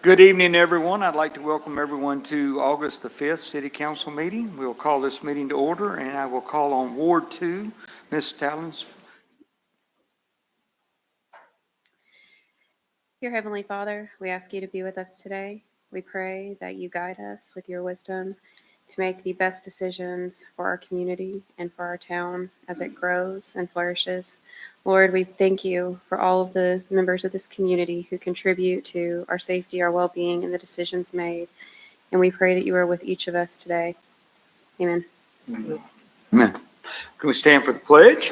Good evening, everyone. I'd like to welcome everyone to August the 5th City Council meeting. We'll call this meeting to order, and I will call on Ward 2, Ms. Talons. Dear Heavenly Father, we ask you to be with us today. We pray that you guide us with your wisdom to make the best decisions for our community and for our town as it grows and flourishes. Lord, we thank you for all of the members of this community who contribute to our safety, our well-being, and the decisions made. And we pray that you are with each of us today. Amen. Amen. Can we stand for the pledge?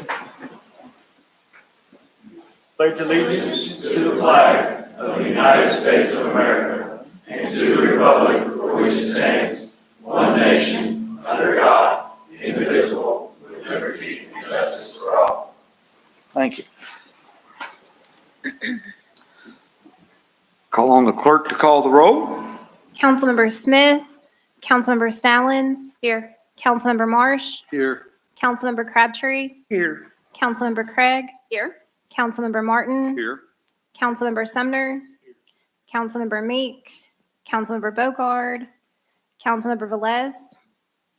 Pledge allegiance to the flag of the United States of America and to the republic for which it stands, one nation, under God, indivisible, with liberty and justice for all. Thank you. Call on the clerk to call the roll. Councilmember Smith, Councilmember Stallings. Here. Councilmember Marsh. Here. Councilmember Crabtree. Here. Councilmember Craig. Here. Councilmember Martin. Here. Councilmember Sumner. Councilmember Meek. Councilmember Bogard. Councilmember Velez.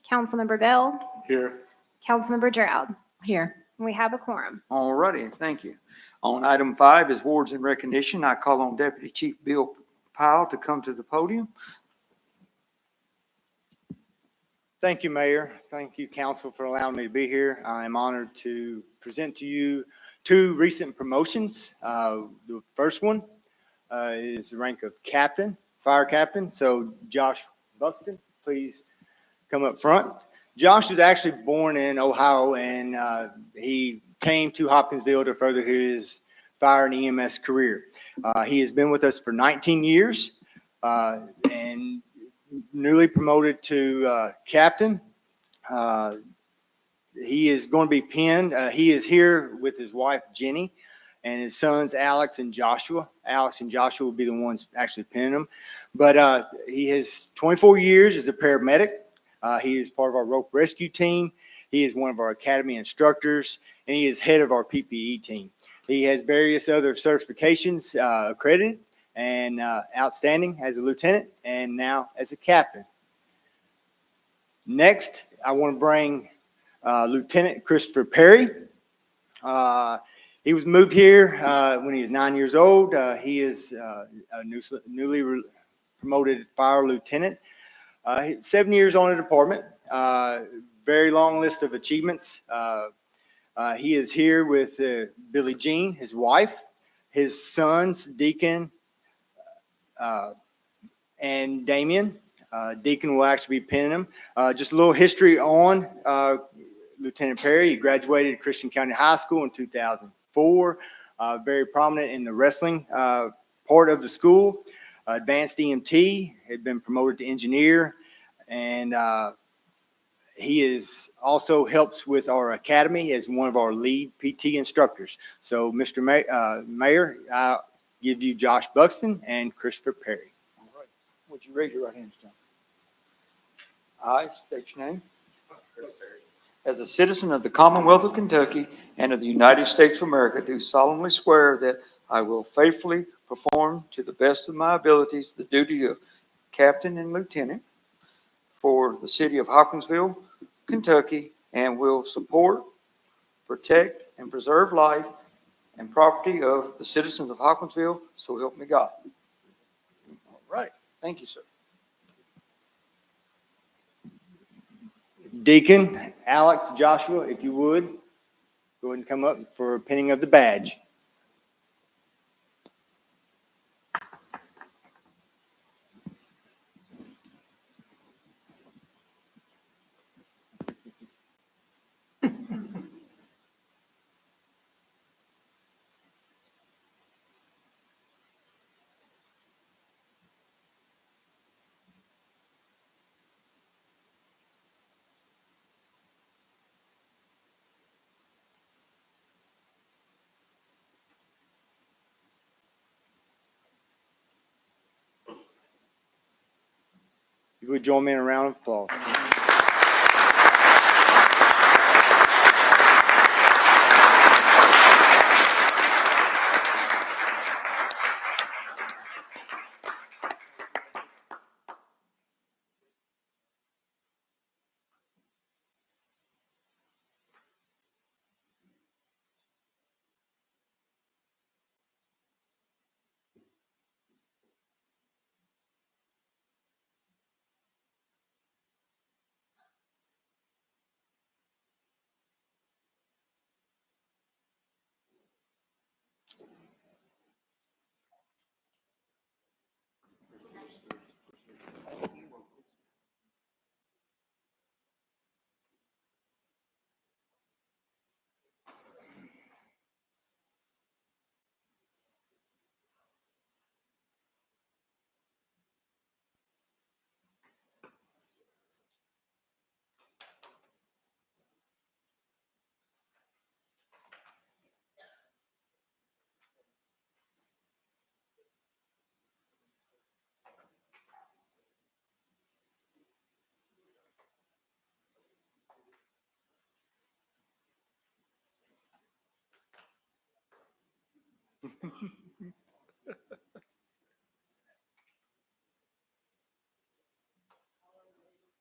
Councilmember Bell. Here. Councilmember Drought. Here. We have a quorum. All righty, thank you. On item 5 is wards in recognition. I call on Deputy Chief Bill Powell to come to the podium. Thank you, Mayor. Thank you, Council, for allowing me to be here. I am honored to present to you 2 recent promotions. The first one is the rank of captain, fire captain. So Josh Buxton, please come up front. Josh was actually born in Ohio, and he came to Hopkinsville to further his fire and EMS career. He has been with us for 19 years and newly promoted to captain. He is going to be pinned. He is here with his wife, Jenny, and his sons, Alex and Joshua. Alex and Joshua will be the ones actually pinning him. But he has 24 years as a paramedic. He is part of our rope rescue team. He is one of our academy instructors, and he is head of our PPE team. He has various other certifications accredited and outstanding as a lieutenant and now as a captain. Next, I want to bring Lieutenant Christopher Perry. He was moved here when he was 9 years old. He is a newly promoted fire lieutenant. 7 years on the department. Very long list of achievements. He is here with Billie Jean, his wife, his sons, Deacon and Damien. Deacon will actually be pinning him. Just a little history on Lieutenant Perry. He graduated Christian County High School in 2004. Very prominent in the wrestling part of the school. Advanced EMT, had been promoted to engineer, and he is also helps with our academy as one of our lead PT instructors. So, Mr. Mayor, I'll give you Josh Buxton and Christopher Perry. All right. Would you raise your right hand, John? I state your name. As a citizen of the Commonwealth of Kentucky and of the United States of America, do solemnly swear that I will faithfully perform to the best of my abilities the duty of captain and lieutenant for the city of Hopkinsville, Kentucky, and will support, protect, and preserve life and property of the citizens of Hopkinsville, so help me God. All right. Thank you, sir. Deacon, Alex, Joshua, if you would, go ahead and come up for pinning of the badge. You would join me in a round of applause.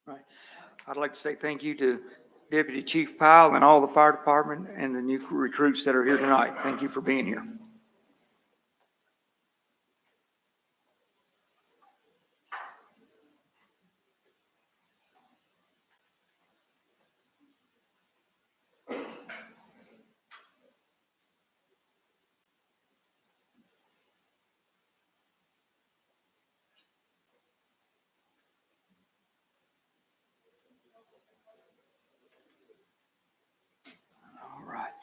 Right. I'd like to say thank you to Deputy Chief Powell and all the fire department and the new recruits that are here tonight. Thank you for being here. All right.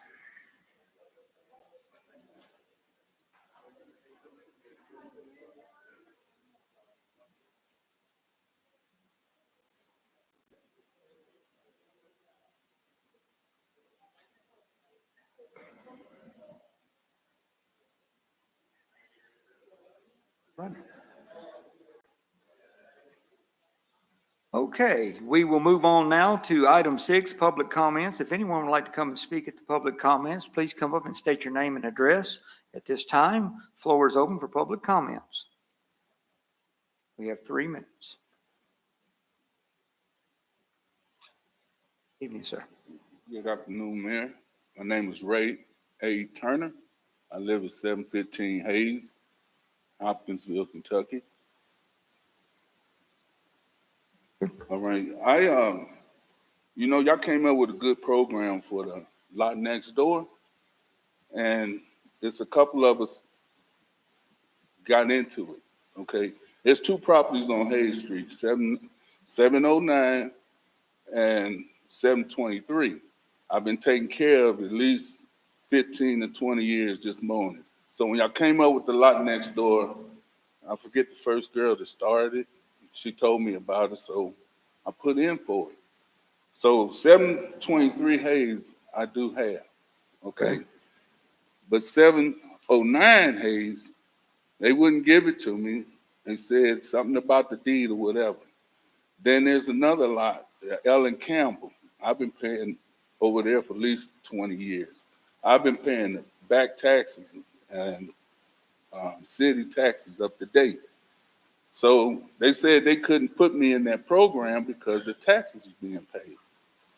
Okay, we will move on now to item 6, public comments. If anyone would like to come and speak at the public comments, please come up and state your name and address. At this time, floor is open for public comments. We have 3 minutes. Evening, sir. Good afternoon, Mayor. My name is Ray A. Turner. I live at 715 Hayes, Hopkinsville, Kentucky. All right. Y'all came up with a good program for the lot next door, and it's a couple of us got into it. Okay. There's 2 properties on Hayes Street, 709 and 723. I've been taking care of at least 15 to 20 years just mowing it. So when y'all came up with the lot next door, I forget the first girl that started it. She told me about it, so I put in for it. So 723 Hayes, I do have, okay? But 709 Hayes, they wouldn't give it to me. They said something about the deed or whatever. Then there's another lot, Ellen Campbell. I've been paying over there for at least 20 years. I've been paying the back taxes and city taxes up to date. So they said they couldn't put me in that program because the taxes was being paid.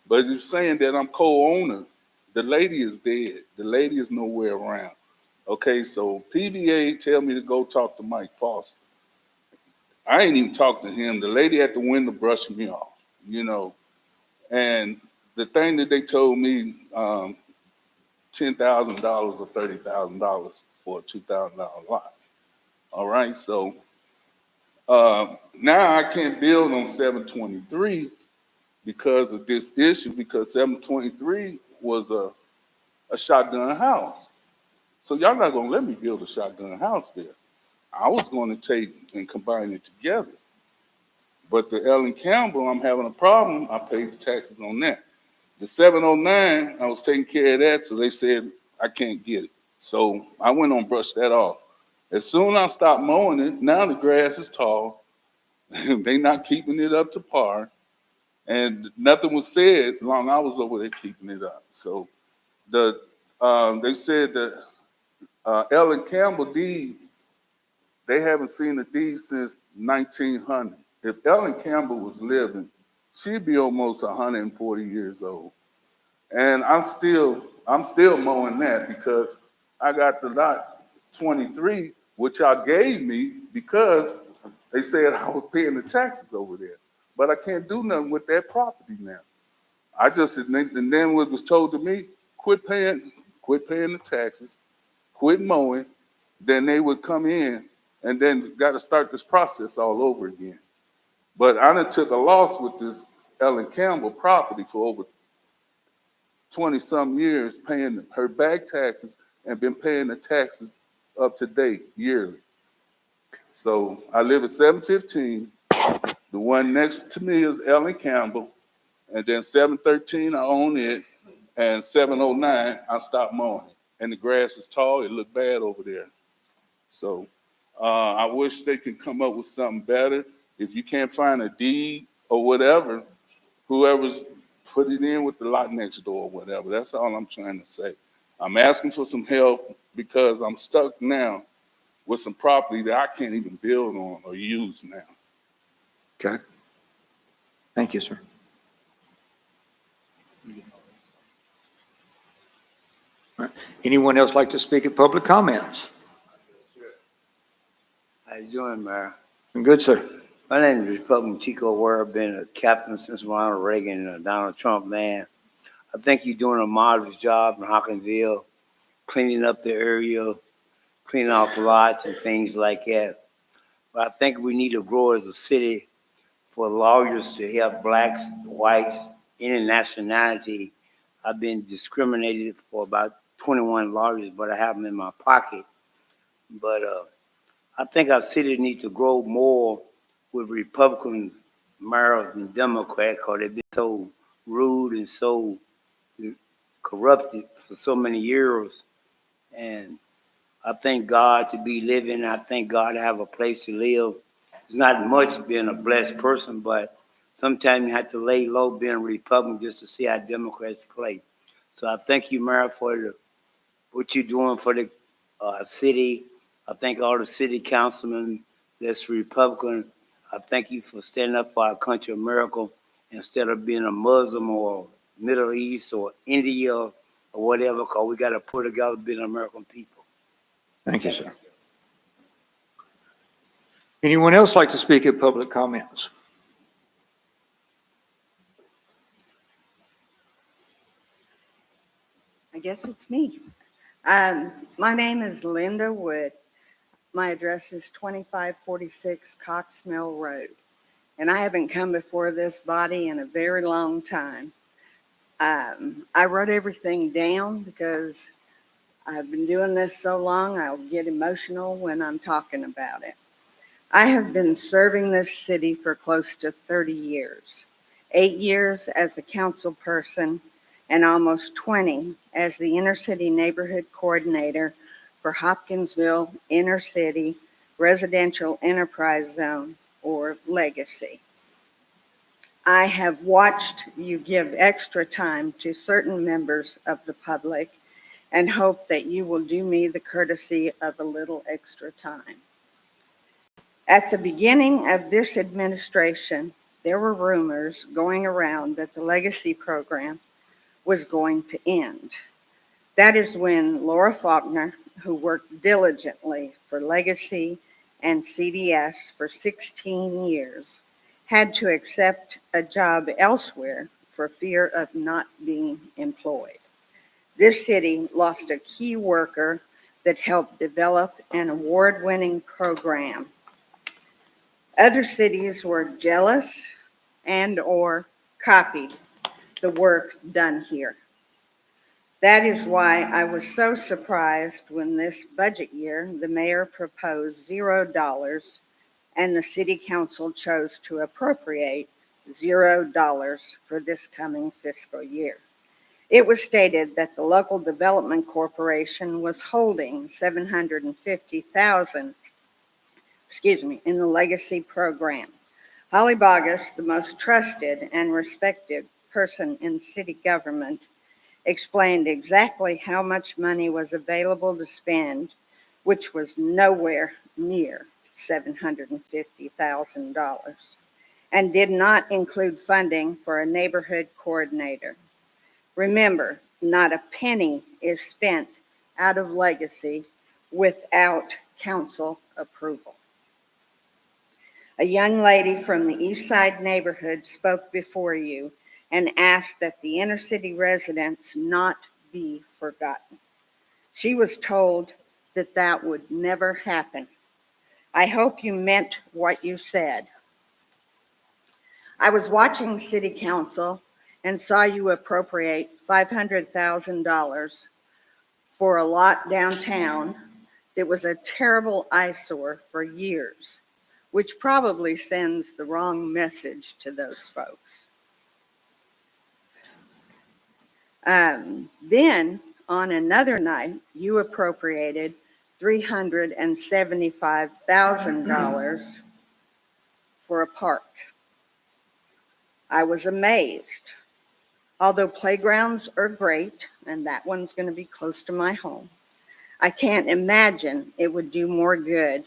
But you're saying that I'm co-owner. The lady is dead. The lady is nowhere around. Okay, so PVA tell me to go talk to Mike Foster. I ain't even talked to him. The lady at the window brushed me off, And the thing that they told me, $10,000 or $30,000 for a $2,000 lot. All right, so now I can't build on 723 because of this issue, because 723 was a shotgun house. So y'all not gonna let me build a shotgun house there. I was gonna take and combine it together. But the Ellen Campbell, I'm having a problem. I paid the taxes on that. The 709, I was taking care of that, so they said I can't get it. So I went on brush that off. As soon as I stopped mowing it, now the grass is tall. They not keeping it up to par. And nothing was said long I was over there keeping it up. So they said that Ellen Campbell deed, they haven't seen a deed since 1900. If Ellen Campbell was living, she'd be almost 140 years old. And I'm still mowing that because I got the lot 23, which y'all gave me because they said I was paying the taxes over there. But I can't do nothing with that property now. And then what was told to me, quit paying the taxes, quit mowing, then they would come in and then got to start this process all over again. But I done took a loss with this Ellen Campbell property for over 20-some years, paying her back taxes and been paying the taxes up to date yearly. So I live at 715. The one next to me is Ellen Campbell. And then 713, I own it. And 709, I stopped mowing it. And the grass is tall. It looked bad over there. So I wish they could come up with something better. If you can't find a deed or whatever, whoever's put it in with the lot next door or whatever. That's all I'm trying to say. I'm asking for some help because I'm stuck now with some property that I can't even build on or use now. Okay. Thank you, sir. All right. Anyone else like to speak at public comments? How you doing, Mayor? Good, sir. My name is Republican Chico Ware. I've been a captain since Ronald Reagan and Donald Trump, man. I think you're doing a marvelous job in Hopkinsville, cleaning up the area, cleaning off lots and things like that. But I think we need to grow as a city for lawyers to help blacks, whites, any nationality. I've been discriminated for about 21 lawyers, but I have them in my pocket. But I think our city needs to grow more with Republican mayors and Democrats, because they've been so rude and so corrupted for so many years. And I thank God to be living. I thank God to have a place to live. It's not much being a blessed person, but sometimes you have to lay low being a Republican just to see how Democrats play. So I thank you, Mayor, for what you're doing for the city. I thank all the city councilmen that's Republican. I thank you for standing up for our country, America, instead of being a Muslim or Middle East or India or whatever, because we got to put together being American people. Thank you, sir. Anyone else like to speak at public comments? I guess it's me. My name is Linda Wood. My address is 2546 Cox Mill Road. And I haven't come before this body in a very long time. I wrote everything down because I've been doing this so long, I'll get emotional when I'm talking about it. I have been serving this city for close to 30 years, 8 years as a council person, and almost 20 as the inner city neighborhood coordinator for Hopkinsville Inner City Residential Enterprise Zone, or Legacy. I have watched you give extra time to certain members of the public and hope that you will do me the courtesy of a little extra time. At the beginning of this administration, there were rumors going around that the Legacy program was going to end. That is when Laura Faulkner, who worked diligently for Legacy and CDS for 16 years, had to accept a job elsewhere for fear of not being employed. This city lost a key worker that helped develop an award-winning program. Other cities were jealous and/or copied the work done here. That is why I was so surprised when this budget year, the mayor proposed $0 and the city council chose to appropriate $0 for this coming fiscal year. It was stated that the local development corporation was holding $750,000, in the Legacy program. Holly Bogus, the most trusted and respected person in city government, explained exactly how much money was available to spend, which was nowhere near $750,000, and did not include funding for a neighborhood coordinator. Remember, not a penny is spent out of Legacy without council approval. A young lady from the East Side neighborhood spoke before you and asked that the inner city residents not be forgotten. She was told that that would never happen. I hope you meant what you said. I was watching City Council and saw you appropriate $500,000 for a lot downtown that was a terrible eyesore for years, which probably sends the wrong message to those folks. Then, on another night, you appropriated $375,000 for a park. I was amazed. Although playgrounds are great, and that one's going to be close to my home, I can't imagine it would do more good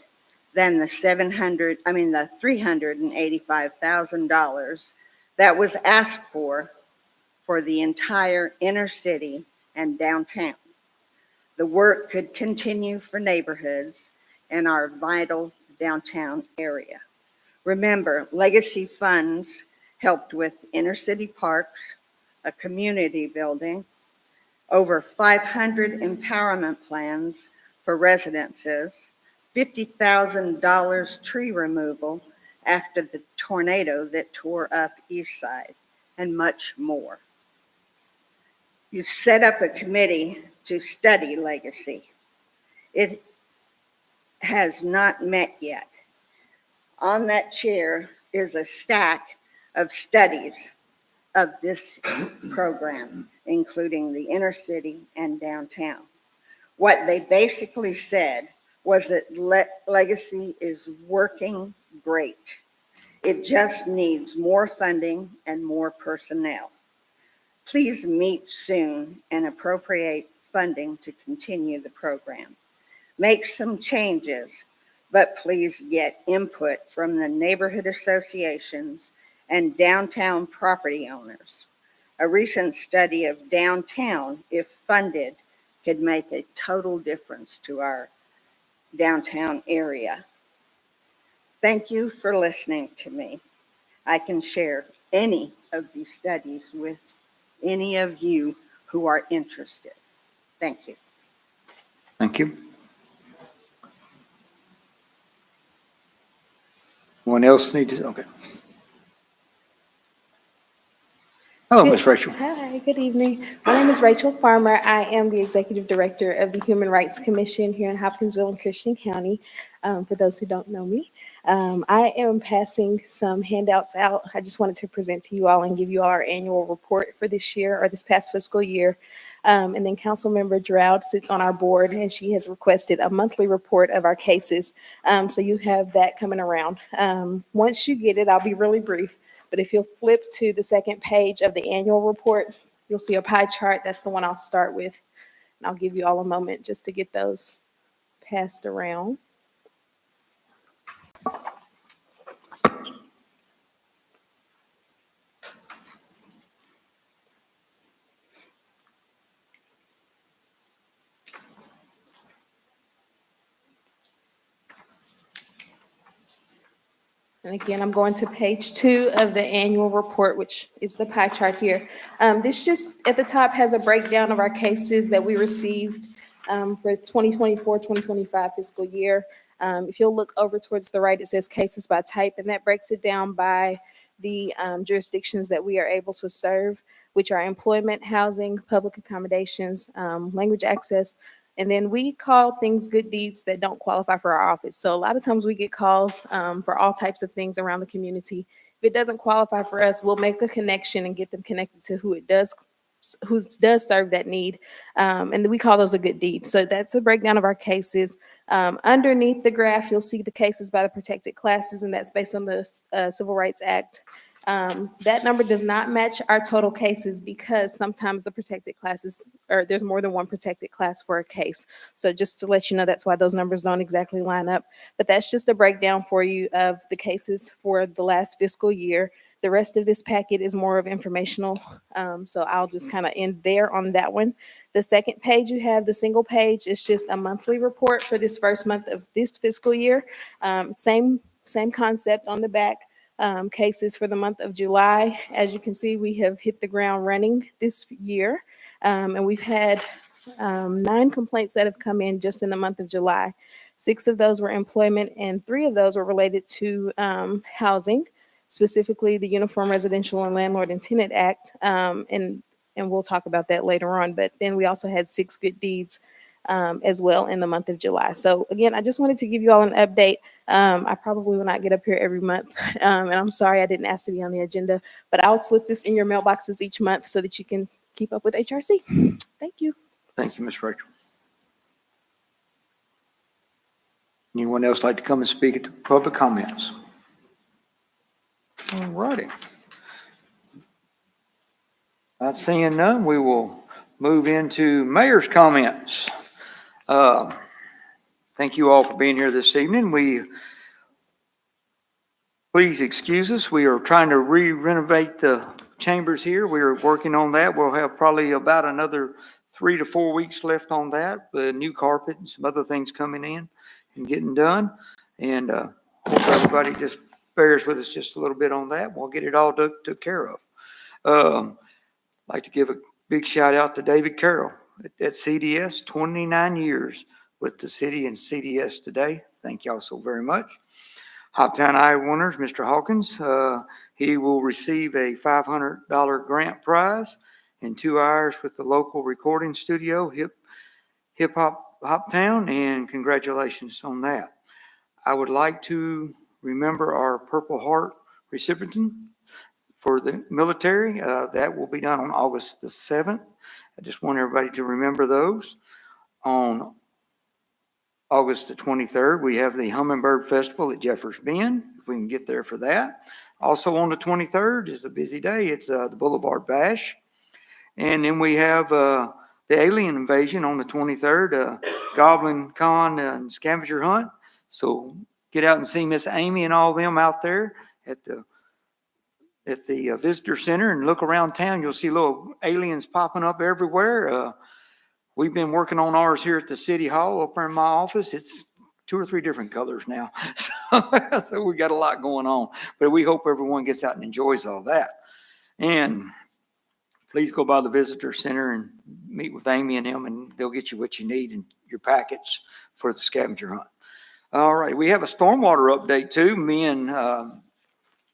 than the $385,000 that was asked for the entire inner city and downtown. The work could continue for neighborhoods in our vital downtown area. Remember, legacy funds helped with inner city parks, a community building, over 500 empowerment plans for residences, $50,000 tree removal after the tornado that tore up East Side, and much more. You set up a committee to study legacy. It has not met yet. On that chair is a stack of studies of this program, including the inner city and downtown. What they basically said was that legacy is working great. It just needs more funding and more personnel. Please meet soon and appropriate funding to continue the program. Make some changes, but please get input from the neighborhood associations and downtown property owners. A recent study of downtown, if funded, could make a total difference to our downtown area. Thank you for listening to me. I can share any of these studies with any of you who are interested. Thank you. Thank you. Anyone else need to, okay. Hello, Ms. Rachel. Hi, good evening. My name is Rachel Farmer. I am the Executive Director of the Human Rights Commission here in Hopkinsville and Christian County, for those who don't know me. I am passing some handouts out. I just wanted to present to you all and give you all our annual report for this year or this past fiscal year. And then Councilmember Drought sits on our board and she has requested a monthly report of our cases. So you have that coming around. Once you get it, I'll be really brief. But if you'll flip to the second page of the annual report, you'll see a pie chart. That's the one I'll start with. And I'll give you all a moment just to get those passed around. And again, I'm going to page 2 of the annual report, which is the pie chart here. This just at the top has a breakdown of our cases that we received for 2024, 2025 fiscal year. If you'll look over towards the right, it says cases by type, and that breaks it down by the jurisdictions that we are able to serve, which are employment, housing, public accommodations, language access. And then we call things good deeds that don't qualify for our office. So a lot of times we get calls for all types of things around the community. If it doesn't qualify for us, we'll make a connection and get them connected to who does serve that need. And we call those a good deed. So that's a breakdown of our cases. Underneath the graph, you'll see the cases by the protected classes, and that's based on the Civil Rights Act. That number does not match our total cases because sometimes the protected classes, or there's more than one protected class for a case. So just to let you know, that's why those numbers don't exactly line up. But that's just a breakdown for you of the cases for the last fiscal year. The rest of this packet is more of informational. So I'll just kind of end there on that one. The second page you have, the single page, is just a monthly report for this first month of this fiscal year. Same concept on the back. Cases for the month of July. As you can see, we have hit the ground running this year. And we've had 9 complaints that have come in just in the month of July. 6 of those were employment and 3 of those were related to housing, specifically the Uniform Residential and Landlord and Tenant Act. And we'll talk about that later on. But then we also had 6 good deeds as well in the month of July. So again, I just wanted to give you all an update. I probably will not get up here every month, and I'm sorry I didn't ask to be on the agenda, but I'll slip this in your mailboxes each month so that you can keep up with HRC. Thank you. Thank you, Ms. Rachel. Anyone else like to come and speak at the public comments? All righty. Not seeing none, we will move into mayor's comments. Thank you all for being here this evening. Please excuse us. We are trying to renovate the chambers here. We are working on that. We'll have probably about another 3 to 4 weeks left on that. The new carpet and some other things coming in and getting done. And hope everybody just bears with us just a little bit on that. We'll get it all took care of. I'd like to give a big shout out to David Carroll at CDS, 29 years with the city and CDS today. Thank y'all so very much. Hoptown Iowa winners, Mr. Hawkins, he will receive a $500 grant prize and 2 hours with the local recording studio, Hip Hop Hoptown, and congratulations on that. I would like to remember our Purple Heart recipient for the military. That will be done on August the 7th. I just want everybody to remember those. On August the 23rd, we have the Hummingbird Festival at Jeffers Bend, if we can get there for that. Also on the 23rd is a busy day. It's the Boulevard Bash. And then we have the Alien Invasion on the 23rd, Goblin Con and Scavenger Hunt. So get out and see Miss Amy and all them out there at the visitor center and look around town. You'll see little aliens popping up everywhere. We've been working on ours here at the city hall up in my office. It's 2 or 3 different colors now. So we got a lot going on, but we hope everyone gets out and enjoys all that. And please go by the visitor center and meet with Amy and them, and they'll get you what you need in your packets for the scavenger hunt. All right. We have a stormwater update too. Me and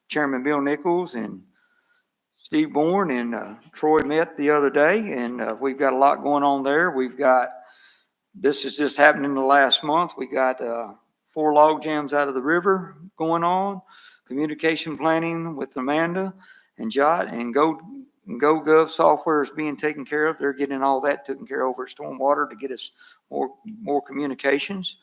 Chairman Bill Nichols and Steve Bourne and Troy met the other day, and we've got a lot going on there. This is just happening in the last month. We got 4 log jams out of the river going on, communication planning with Amanda and Jot, and GoGov software is being taken care of. They're getting all that taken care of over stormwater to get us more communications.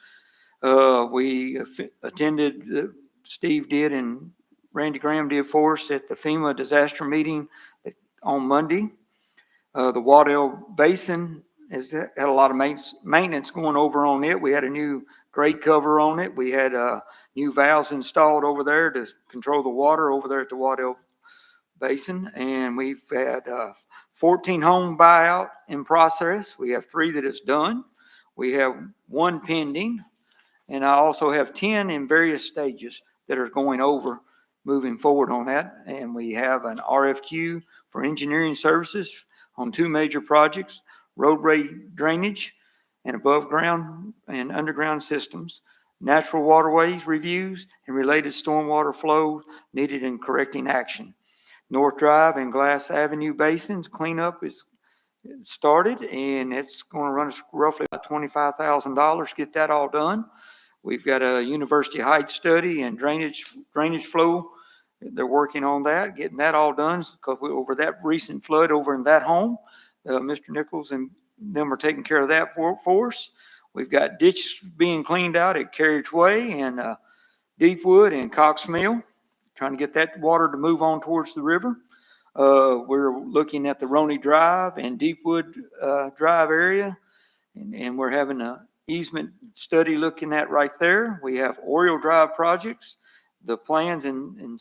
We attended, Steve did, and Randy Graham did for us at the FEMA disaster meeting on Monday. The Waddell Basin has had a lot of maintenance going over on it. We had a new grate cover on it. We had new valves installed over there to control the water over there at the Waddell Basin. And we've had 14 home buyout in process. We have 3 that is done. We have 1 pending. And I also have 10 in various stages that are going over moving forward on that. And we have an RFQ for engineering services on 2 major projects, roadway drainage and above ground and underground systems, natural waterways reviews, and related stormwater flow needed in correcting action. North Drive and Glass Avenue basins cleanup is started, and it's going to run us roughly about $25,000 to get that all done. We've got a University Heights study and drainage flow. They're working on that, getting that all done, because over that recent flood over in that home, Mr. Nichols and them are taking care of that for us. We've got ditch being cleaned out at Carriage Way and Deepwood and Cox Mill, trying to get that water to move on towards the river. We're looking at the Roney Drive and Deepwood Drive area, and we're having a easement study looking at right there. We have Oriole Drive projects, the plans and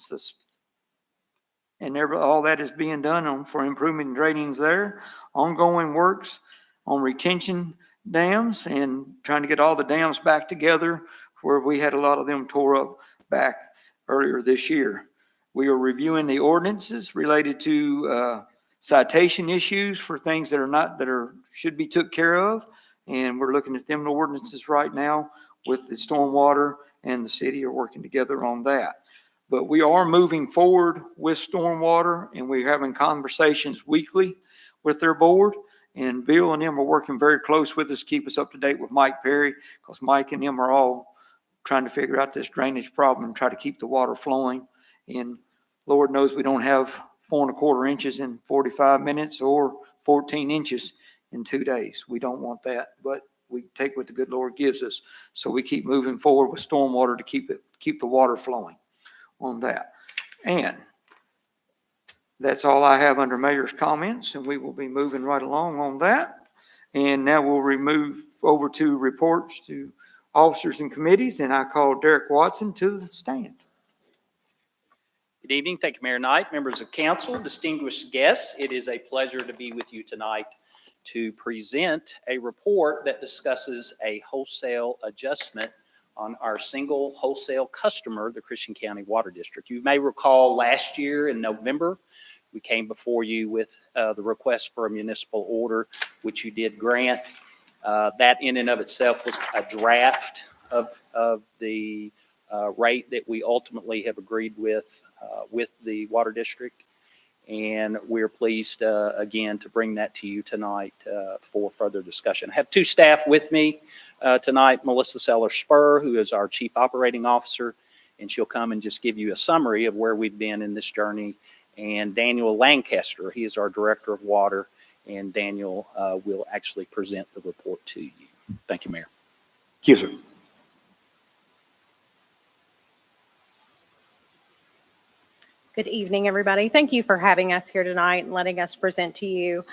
all that is being done for improvement drainings there. Ongoing works on retention dams and trying to get all the dams back together where we had a lot of them tore up back earlier this year. We are reviewing the ordinances related to citation issues for things that should be took care of. And we're looking at them ordinances right now with the stormwater, and the city are working together on that. But we are moving forward with stormwater, and we're having conversations weekly with their board. And Bill and them are working very close with us, keep us up to date with Mike Perry, because Mike and them are all trying to figure out this drainage problem and try to keep the water flowing. And Lord knows we don't have 4¼ inches in 45 minutes or 14 inches in 2 days. We don't want that, but we take what the good Lord gives us. So we keep moving forward with stormwater to keep the water flowing on that. And that's all I have under mayor's comments, and we will be moving right along on that. And now we'll move over to reports to officers and committees, and I call Derek Watson to the stand. Good evening. Thank you, Mayor Knight, members of council, distinguished guests. It is a pleasure to be with you tonight to present a report that discusses a wholesale adjustment on our single wholesale customer, the Christian County Water District. You may recall last year in November, we came before you with the request for a municipal order, which you did grant. That in and of itself was a draft of the rate that we ultimately have agreed with the water district. And we're pleased, again, to bring that to you tonight for further discussion. I have two staff with me tonight, Melissa Seller-Spur, who is our Chief Operating Officer, and she'll come and just give you a summary of where we've been in this journey, and Daniel Lancaster, he is our Director of Water, and Daniel will actually present the report to you. Thank you, Mayor. Thank you, sir. Good evening, everybody. Thank you for having us here tonight and letting us present to you.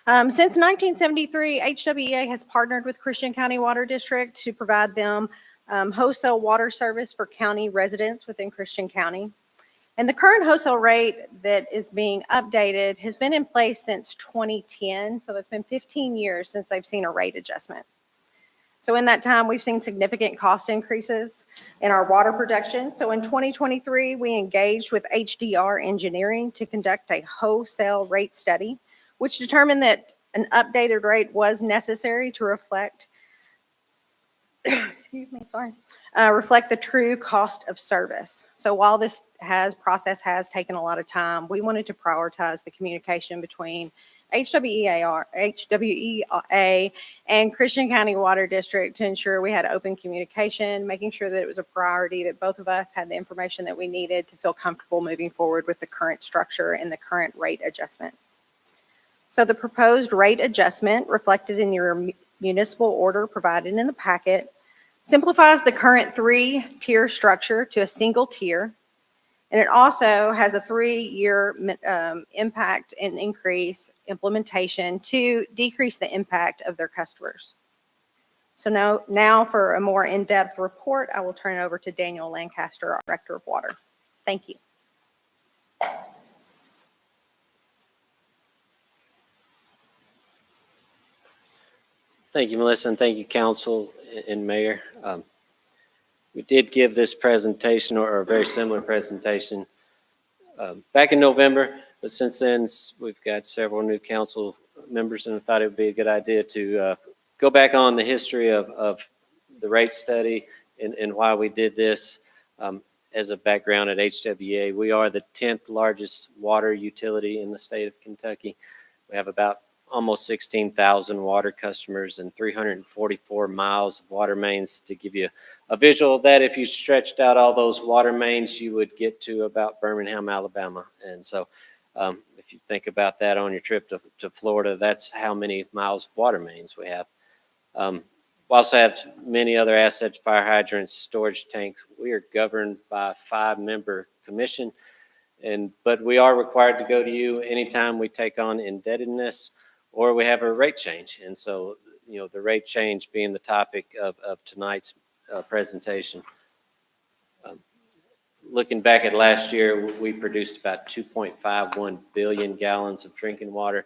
Since 1973, HWEA has partnered with Christian County Water District to provide them wholesale water service for county residents within Christian County. And the current wholesale rate that is being updated has been in place since 2010. So it's been 15 years since they've seen a rate adjustment. So in that time, we've seen significant cost increases in our water production. So in 2023, we engaged with HDR Engineering to conduct a wholesale rate study, which determined that an updated rate was necessary to reflect, reflect the true cost of service. So while this process has taken a lot of time, we wanted to prioritize the communication between HWEA and Christian County Water District to ensure we had open communication, making sure that it was a priority that both of us had the information that we needed to feel comfortable moving forward with the current structure and the current rate adjustment. So the proposed rate adjustment reflected in your municipal order provided in the packet simplifies the current three-tier structure to a single tier. And it also has a 3-year impact and increase implementation to decrease the impact of their customers. So now for a more in-depth report, I will turn it over to Daniel Lancaster, our Director of Water. Thank you. Thank you, Melissa, and thank you, Council and Mayor. We did give this presentation, or a very similar presentation, back in November, but since then we've got several new council members, and I thought it would be a good idea to go back on the history of the rate study and why we did this. As a background at HWEA, we are the 10th largest water utility in the state of Kentucky. We have about almost 16,000 water customers and 344 miles of water mains. To give you a visual of that, if you stretched out all those water mains, you would get to about Birmingham, Alabama. And so if you think about that on your trip to Florida, that's how many miles of water mains we have. We also have many other assets, fire hydrants, storage tanks. We are governed by a 5-member commission, but we are required to go to you anytime we take on indebtedness or we have a rate change. And so, the rate change being the topic of tonight's presentation. Looking back at last year, we produced about 2.51 billion gallons of drinking water.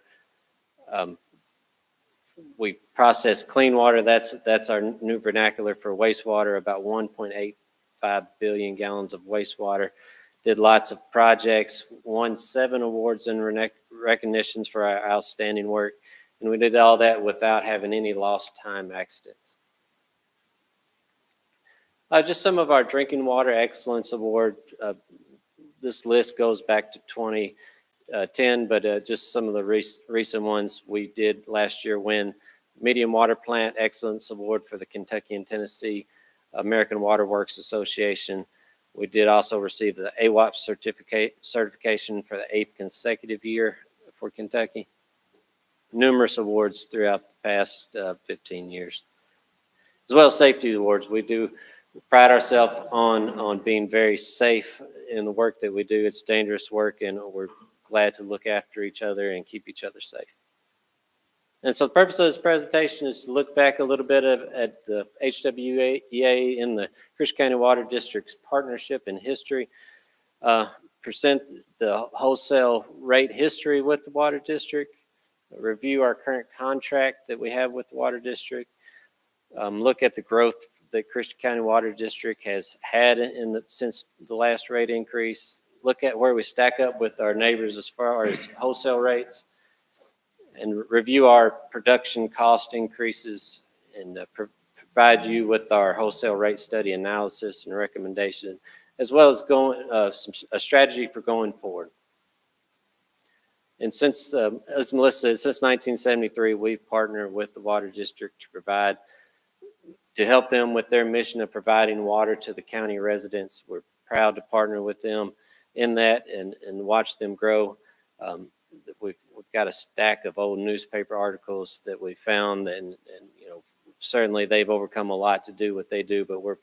We processed clean water. That's our new vernacular for wastewater, about 1.85 billion gallons of wastewater. Did lots of projects, won 7 awards and recognitions for our outstanding work. And we did all that without having any lost time accidents. Just some of our drinking water excellence award. This list goes back to 2010, but just some of the recent ones. We did last year win Medium Water Plant Excellence Award for the Kentucky and Tennessee American Water Works Association. We did also receive the AWAP certification for the 8th consecutive year for Kentucky. Numerous awards throughout the past 15 years. As well as safety awards. We do pride ourselves on being very safe in the work that we do. It's dangerous work, and we're glad to look after each other and keep each other safe. And so the purpose of this presentation is to look back a little bit at the HWEA in the Christian County Water District's partnership and history, present the wholesale rate history with the Water District, review our current contract that we have with the Water District, look at the growth that Christian County Water District has had since the last rate increase, look at where we stack up with our neighbors as far as wholesale rates, and review our production cost increases, and provide you with our wholesale rate study analysis and recommendation, as well as a strategy for going forward. And since, as Melissa said, since 1973, we've partnered with the Water District to help them with their mission of providing water to the county residents. We're proud to partner with them in that and watch them grow. We've got a stack of old newspaper articles that we found, and certainly they've overcome a lot to do what they do, but we're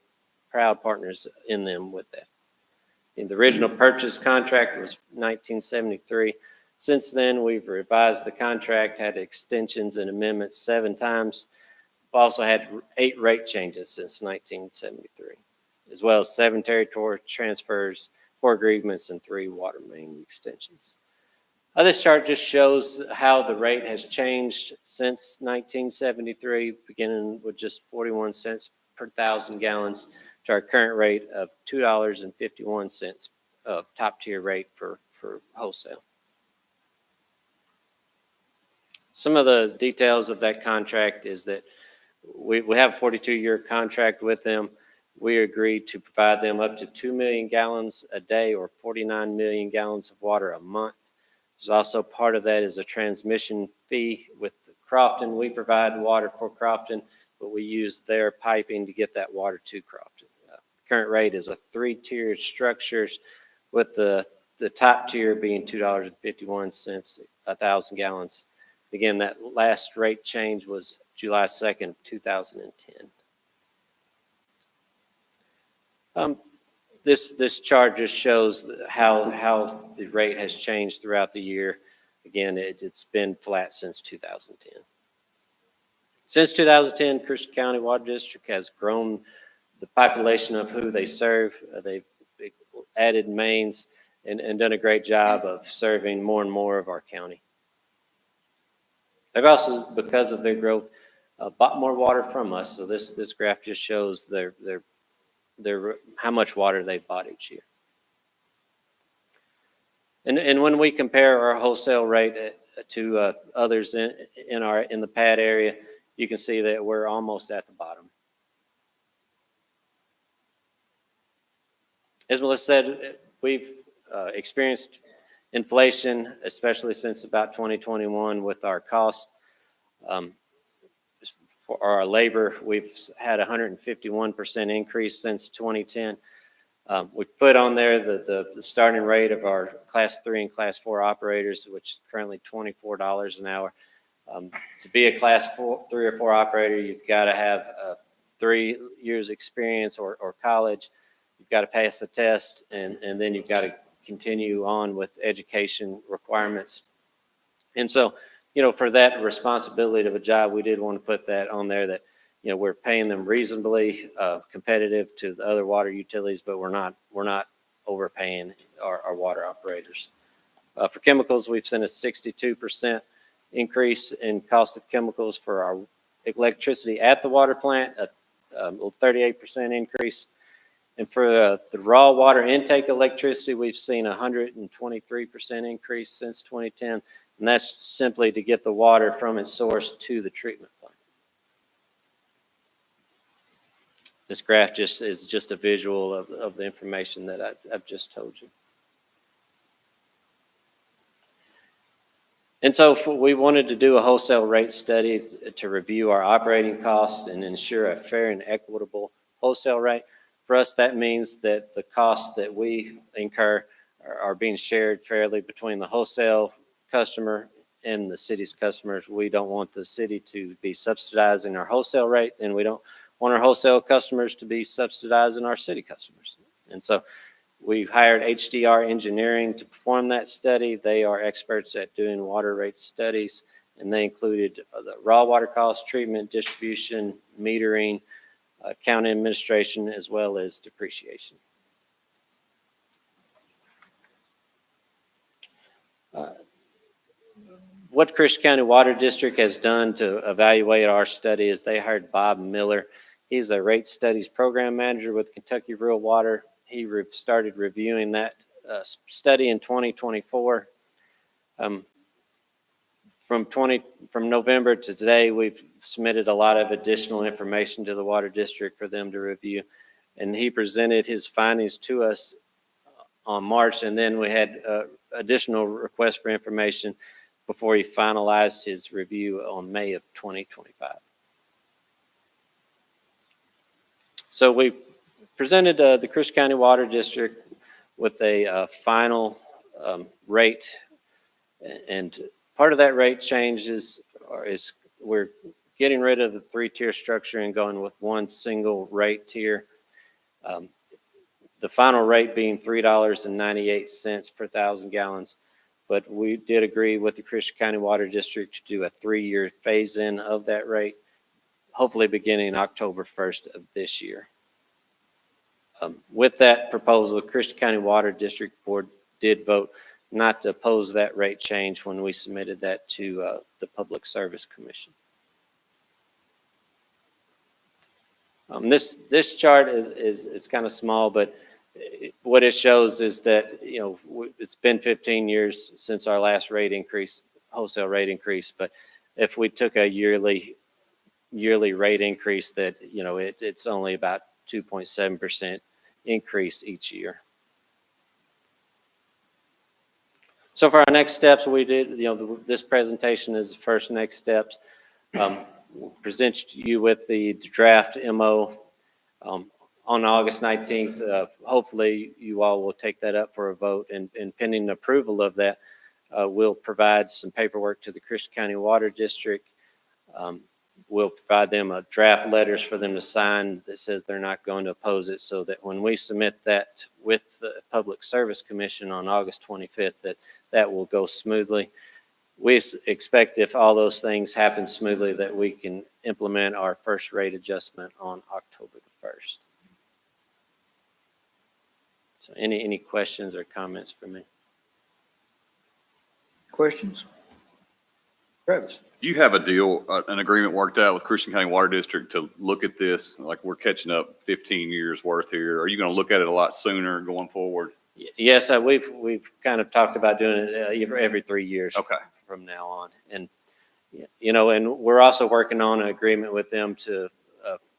proud partners in them with that. And the original purchase contract was 1973. Since then, we've revised the contract, had extensions and amendments 7 times. We've also had 8 rate changes since 1973, as well as 7 territory transfers, 4 agreements, and 3 water main extensions. This chart just shows how the rate has changed since 1973, beginning with just 41 cents per 1,000 gallons to our current rate of $2.51 of top tier rate for wholesale. Some of the details of that contract is that we have a 42-year contract with them. We agreed to provide them up to 2 million gallons a day or 49 million gallons of water a month. There's also part of that is a transmission fee with Crofton. We provide water for Crofton, but we use their piping to get that water to Crofton. The current rate is a 3-tiered structure with the top tier being $2.51 a 1,000 gallons. Again, that last rate change was July 2nd, 2010. This chart just shows how the rate has changed throughout the year. Again, it's been flat since 2010. Since 2010, Christian County Water District has grown the population of who they serve. They've added mains and done a great job of serving more and more of our county. They've also, because of their growth, bought more water from us. So this graph just shows their how much water they've bought each year. And when we compare our wholesale rate to others in the PAD area, you can see that we're almost at the bottom. As Melissa said, we've experienced inflation, especially since about 2021 with our cost. For our labor, we've had a 151% increase since 2010. We put on there the starting rate of our Class 3 and Class 4 operators, which is currently $24 an hour. To be a Class 3 or 4 operator, you've got to have 3 years experience or college. You've got to pass a test, and then you've got to continue on with education requirements. And so, for that responsibility of a job, we did want to put that on there that, we're paying them reasonably competitive to the other water utilities, but we're not overpaying our water operators. For chemicals, we've seen a 62% increase in cost of chemicals for our electricity at the water plant, a 38% increase. And for the raw water intake electricity, we've seen a 123% increase since 2010. And that's simply to get the water from its source to the treatment plant. This graph is just a visual of the information that I've just told you. And so we wanted to do a wholesale rate study to review our operating costs and ensure a fair and equitable wholesale rate. For us, that means that the costs that we incur are being shared fairly between the wholesale customer and the city's customers. We don't want the city to be subsidizing our wholesale rate, and we don't want our wholesale customers to be subsidizing our city customers. And so we hired HDR Engineering to perform that study. They are experts at doing water rate studies, and they included the raw water costs, treatment, distribution, metering, county administration, as well as depreciation. What Christian County Water District has done to evaluate our study is they hired Bob Miller. He's a rate studies program manager with Kentucky Rural Water. He started reviewing that study in 2024. From November to today, we've submitted a lot of additional information to the Water District for them to review. And he presented his findings to us on March, and then we had additional requests for information before he finalized his review on May of 2025. So we presented the Christian County Water District with a final rate, and part of that rate change is we're getting rid of the three-tier structure and going with one single rate tier. The final rate being $3.98 per 1,000 gallons. But we did agree with the Christian County Water District to do a 3-year phase-in of that rate, hopefully beginning October 1st of this year. With that proposal, the Christian County Water District Board did vote not to oppose that rate change when we submitted that to the Public Service Commission. This chart is kind of small, but what it shows is that, you know, it's been 15 years since our last rate increase, wholesale rate increase. But if we took a yearly rate increase, that, you know, it's only about 2.7% increase each year. So for our next steps, we did, you know, this presentation is the first next steps. We'll present you with the draft MO on August 19th. Hopefully you all will take that up for a vote, and pending approval of that, we'll provide some paperwork to the Christian County Water District. We'll provide them a draft letters for them to sign that says they're not going to oppose it, so that when we submit that with the Public Service Commission on August 25th, that will go smoothly. We expect, if all those things happen smoothly, that we can implement our first rate adjustment on October the 1st. So any questions or comments for me? Questions? Travis? Do you have a deal, an agreement worked out with Christian County Water District to look at this? Like, we're catching up 15 years worth here. Are you going to look at it a lot sooner going forward? Yes, we've kind of talked about doing it every 3 years from now on. And, you know, and we're also working on an agreement with them to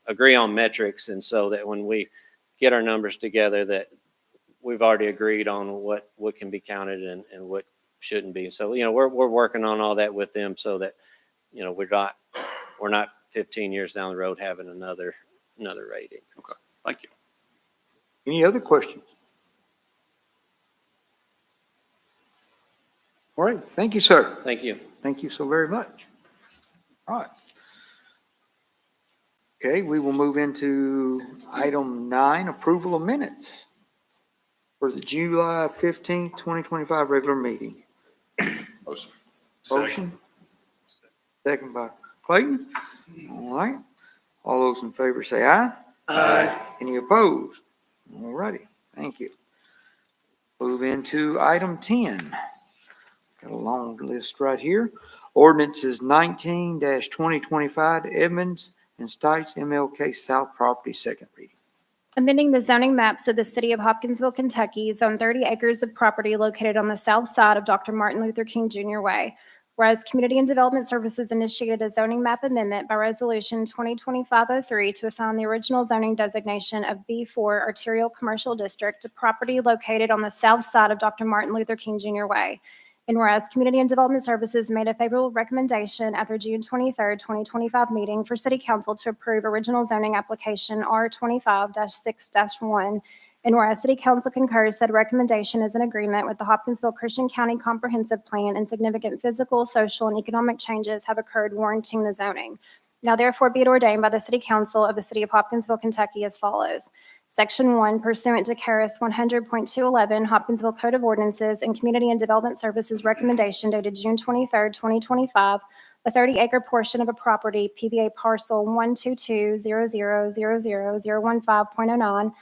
agree on metrics. And so that when we get our numbers together, that we've already agreed on what can be counted and what shouldn't be. So, you know, we're working on all that with them so that, you know, we're not 15 years down the road having another rating. Okay, thank you. Any other questions? All right, thank you, sir. Thank you. Thank you so very much. All right. Okay, we will move into item 9, approval of minutes for the July 15th, 2025 regular meeting. Motion. Motion? Second by Clayton. All right. All those in favor say aye. Aye. Any opposed? All righty, thank you. Move into item 10. Got a long list right here. Ordinances 19-2025, Edmunds and Stites MLK South property, second reading. Amending the zoning maps of the city of Hopkinsville, Kentucky, zone 30 acres of property located on the south side of Dr. Martin Luther King Jr. Way. Whereas Community and Development Services initiated a zoning map amendment by Resolution 2025-03 to assign the original zoning designation of B4 Arterial Commercial District to property located on the south side of Dr. Martin Luther King Jr. Way. And whereas Community and Development Services made a favorable recommendation at their June 23rd, 2025 meeting for City Council to approve original zoning application R25-6-1. And whereas City Council concurs, said recommendation is in agreement with the Hopkinsville Christian County Comprehensive Plan, and significant physical, social, and economic changes have occurred warranting the zoning. Now therefore be it ordained by the City Council of the City of Hopkinsville, Kentucky as follows. Section 1, pursuant to KRS 100.211, Hopkinsville Code of Ordinances and Community and Development Services recommendation dated June 23rd, 2025, a 30-acre portion of a property, PBA parcel 12200000015.09,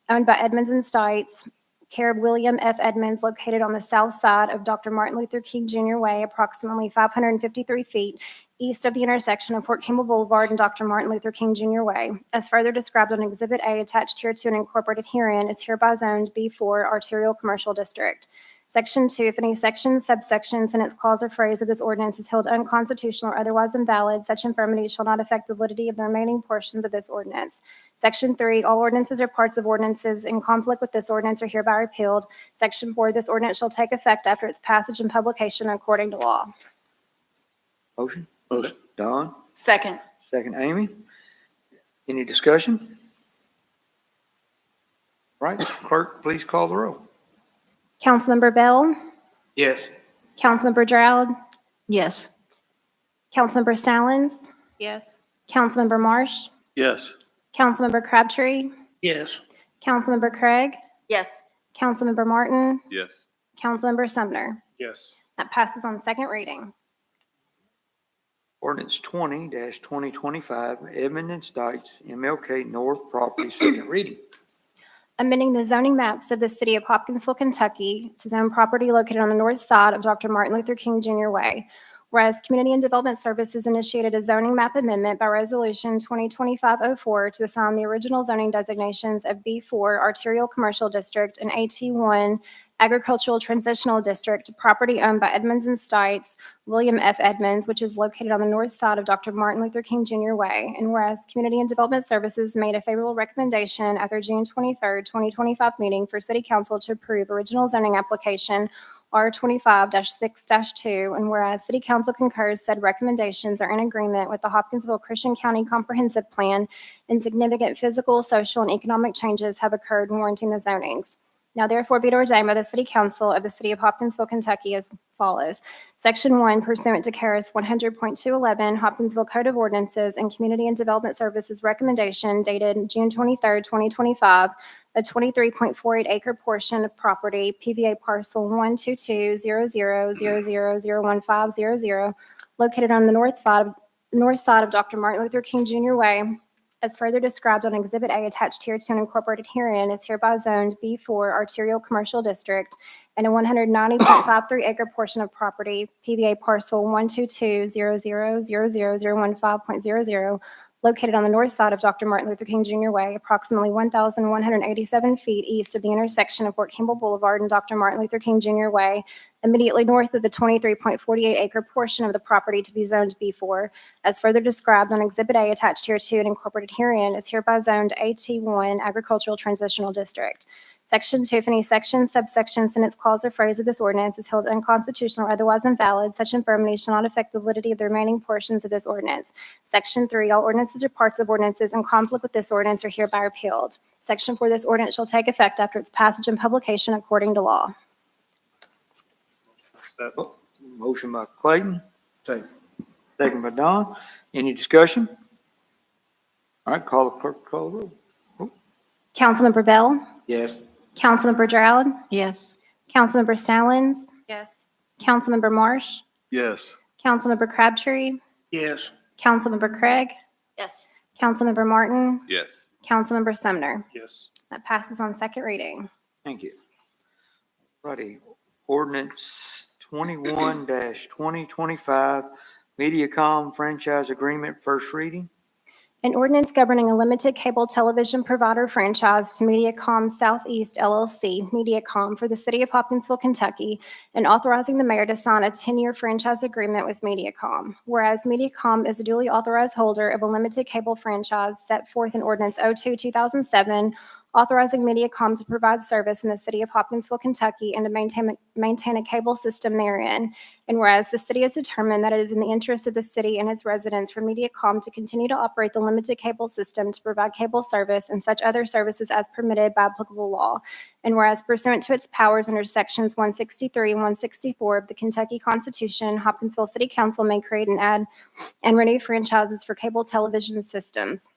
owned by Edmunds and Stites, care of William F. Edmunds, located on the south side of Dr. Martin Luther King Jr. Way, approximately 553 feet east of the intersection of Fort Campbell Boulevard and Dr. Martin Luther King Jr. Way, as further described on Exhibit A attached hereto and incorporated herein, is hereby zoned B4 Arterial Commercial District. Section 2, if any section, subsection, sentence, clause, or phrase of this ordinance is held unconstitutional or otherwise invalid, such infirmity shall not affect the validity of the remaining portions of this ordinance. Section 3, all ordinances or parts of ordinances in conflict with this ordinance are hereby repealed. Section 4, this ordinance shall take effect after its passage and publication according to law. Motion? Motion. Don? Second. Second, Amy. Any discussion? Right, clerk, please call the roll. Councilmember Bell? Yes. Councilmember Drought? Yes. Councilmember Stallings? Yes. Councilmember Marsh? Yes. Councilmember Crabtree? Yes. Councilmember Craig? Yes. Councilmember Martin? Yes. Councilmember Sumner? Yes. That passes on second reading. Ordinance 20-2025, Edmunds and Stites, MLK North property, second reading. Amending the zoning maps of the city of Hopkinsville, Kentucky to zone property located on the north side of Dr. Martin Luther King Jr. Way. Whereas Community and Development Services initiated a zoning map amendment by Resolution 2025-04 to assign the original zoning designations of B4 Arterial Commercial District and AT1 Agricultural Transitional District to property owned by Edmunds and Stites, William F. Edmunds, which is located on the north side of Dr. Martin Luther King Jr. Way. And whereas Community and Development Services made a favorable recommendation at their June 23rd, 2025 meeting for City Council to approve original zoning application R25-6-2, and whereas City Council concurs said recommendations are in agreement with the Hopkinsville Christian County Comprehensive Plan, and significant physical, social, and economic changes have occurred warranting the zonings. Now therefore be it ordained by the City Council of the City of Hopkinsville, Kentucky as follows. Section 1, pursuant to KRS 100.211, Hopkinsville Code of Ordinances and Community and Development Services recommendation dated June 23rd, 2025, a 23.48 acre portion of property, PVA parcel 1220000001500, located on the north side of Dr. Martin Luther King Jr. Way, as further described on Exhibit A attached hereto and incorporated herein, is hereby zoned B4 Arterial Commercial District, and a 190.53 acre portion of property, PVA parcel 12200000015.00, located on the north side of Dr. Martin Luther King Jr. Way, approximately 1,187 feet east of the intersection of Fort Campbell Boulevard and Dr. Martin Luther King Jr. Way, immediately north of the 23.48 acre portion of the property to be zoned B4, as further described on Exhibit A attached hereto and incorporated herein, is hereby zoned AT1 Agricultural Transitional District. Section 2, if any section, subsection, sentence, clause, or phrase of this ordinance is held unconstitutional or otherwise invalid, such infirmity shall not affect the validity of the remaining portions of this ordinance. Section 3, all ordinances or parts of ordinances in conflict with this ordinance are hereby repealed. Section 4, this ordinance shall take effect after its passage and publication according to law. Motion by Clayton. Second by Don. Any discussion? All right, call the clerk, call the roll. Councilmember Bell? Yes. Councilmember Drought? Yes. Councilmember Stallings? Yes. Councilmember Marsh? Yes. Councilmember Crabtree? Yes. Councilmember Craig? Yes. Councilmember Martin? Yes. Councilmember Sumner? Yes. That passes on second reading. Thank you. Righty, ordinance 21-2025, Mediacom franchise agreement, first reading. An ordinance governing a limited cable television provider franchise to Mediacom Southeast LLC, Mediacom, for the city of Hopkinsville, Kentucky, and authorizing the mayor to sign a 10-year franchise agreement with Mediacom. Whereas Mediacom is a duly authorized holder of a limited cable franchise set forth in Ordinance 02-2007, authorizing Mediacom to provide service in the city of Hopkinsville, Kentucky, and to maintain a cable system therein. And whereas the city has determined that it is in the interest of the city and its residents for Mediacom to continue to operate the limited cable system to provide cable service and such other services as permitted by applicable law. And whereas pursuant to its powers under sections 163 and 164 of the Kentucky Constitution, Hopkinsville City Council may create and add and renew franchises for cable television systems.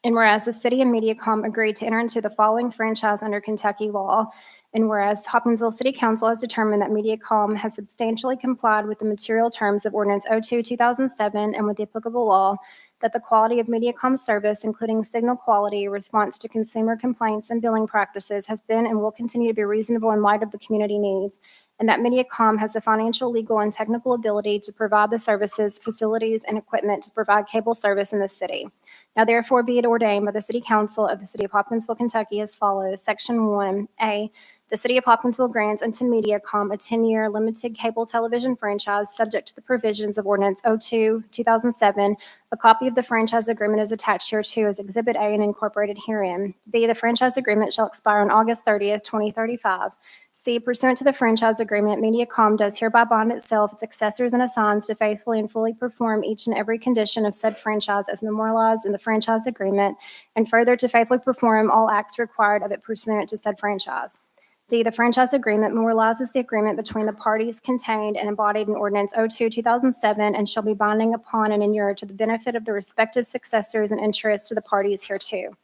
And whereas the city and Mediacom agreed to enter into the following franchise under Kentucky law, And whereas Hopkinsville City Council has determined that Mediacom has substantially complied with the material terms of Ordinance 02-2007 and with the applicable law, that the quality of Mediacom service, including signal quality, response to consumer complaints, and billing practices, has been and will continue to be reasonable in light of the community needs, and that Mediacom has the financial, legal, and technical ability to provide the services, facilities, and equipment to provide cable service in the city. Now therefore be it ordained by the City Council of the City of Hopkinsville, Kentucky as follows. Section 1A, the City of Hopkinsville grants unto Mediacom a 10-year limited cable television franchise subject to the provisions of Ordinance 02-2007. A copy of the franchise agreement is attached hereto as Exhibit A and incorporated herein. B, the franchise agreement shall expire on August 30th, 2035. C, pursuant to the franchise agreement, Mediacom does hereby bond itself, its successors, and assigns to faithfully and fully perform each and every condition of said franchise as memorialized in the franchise agreement, and further to faithfully perform all acts required of it pursuant to said franchise. D, the franchise agreement memorializes the agreement between the parties contained and embodied in Ordinance 02-2007 and shall be binding upon and inured to the benefit of the respective successors and interests to the parties hereto.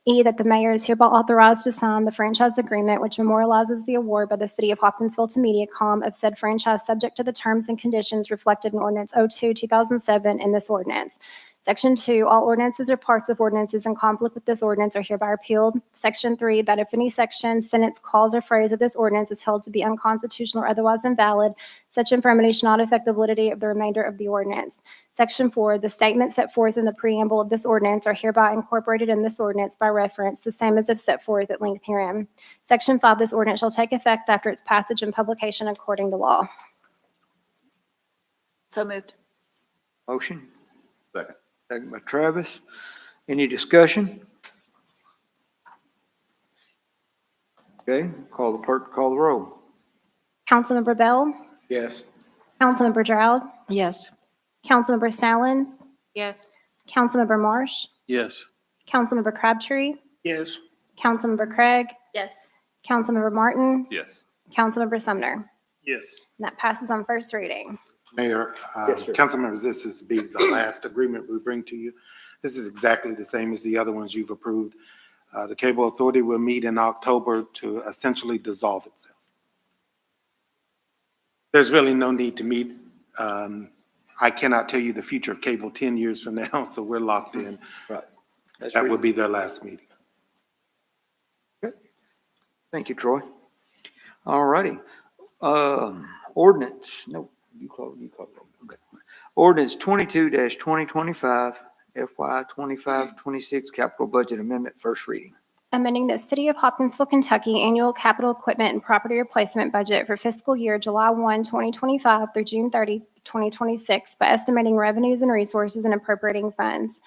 E, that the mayor is hereby authorized to sign the franchise agreement which memorializes the award by the City of Hopkinsville to Mediacom of said franchise subject to the terms and conditions reflected in Ordinance 02-2007 in this ordinance. Section 2, all ordinances or parts of ordinances in conflict with this ordinance are hereby repealed. Section 3, that if any section, sentence, clause, or phrase of this ordinance is held to be unconstitutional or otherwise invalid, such infirmity shall not affect the validity of the remainder of the ordinance. Section 4, the statements set forth in the preamble of this ordinance are hereby incorporated in this ordinance by reference, the same as if set forth at length herein. Section 5, this ordinance shall take effect after its passage and publication according to law. So moved. Motion, Second. second by Travis. Any discussion? Okay, call the clerk to call the roll. Councilmember Bell, Yes. Councilmember Drought, Yes. Councilmember Stallings, Yes. Councilmember Marsh, Yes. Councilmember Crabtree, Yes. Councilmember Craig, Yes. Councilmember Martin, Yes. Councilmember Sumner. Yes. And that passes on first reading. Mayor, Yes, sir. council members, this is the last agreement we bring to you. This is exactly the same as the other ones you've approved. The Cable Authority will meet in October to essentially dissolve itself. There's really no need to meet. I cannot tell you the future of cable 10 years from now, so we're locked in. Right. That's That right. will be their last meeting. Thank you, Troy. All righty. Ordinance, no, you call it. Okay. Ordinance 22-2025, FY 25-26 Capital Budget Amendment, first reading. Amending the City of Hopkinsville, Kentucky annual capital equipment and property replacement budget for fiscal year July 1, 2025 through June 30, 2026 by estimating revenues and resources and appropriating funds.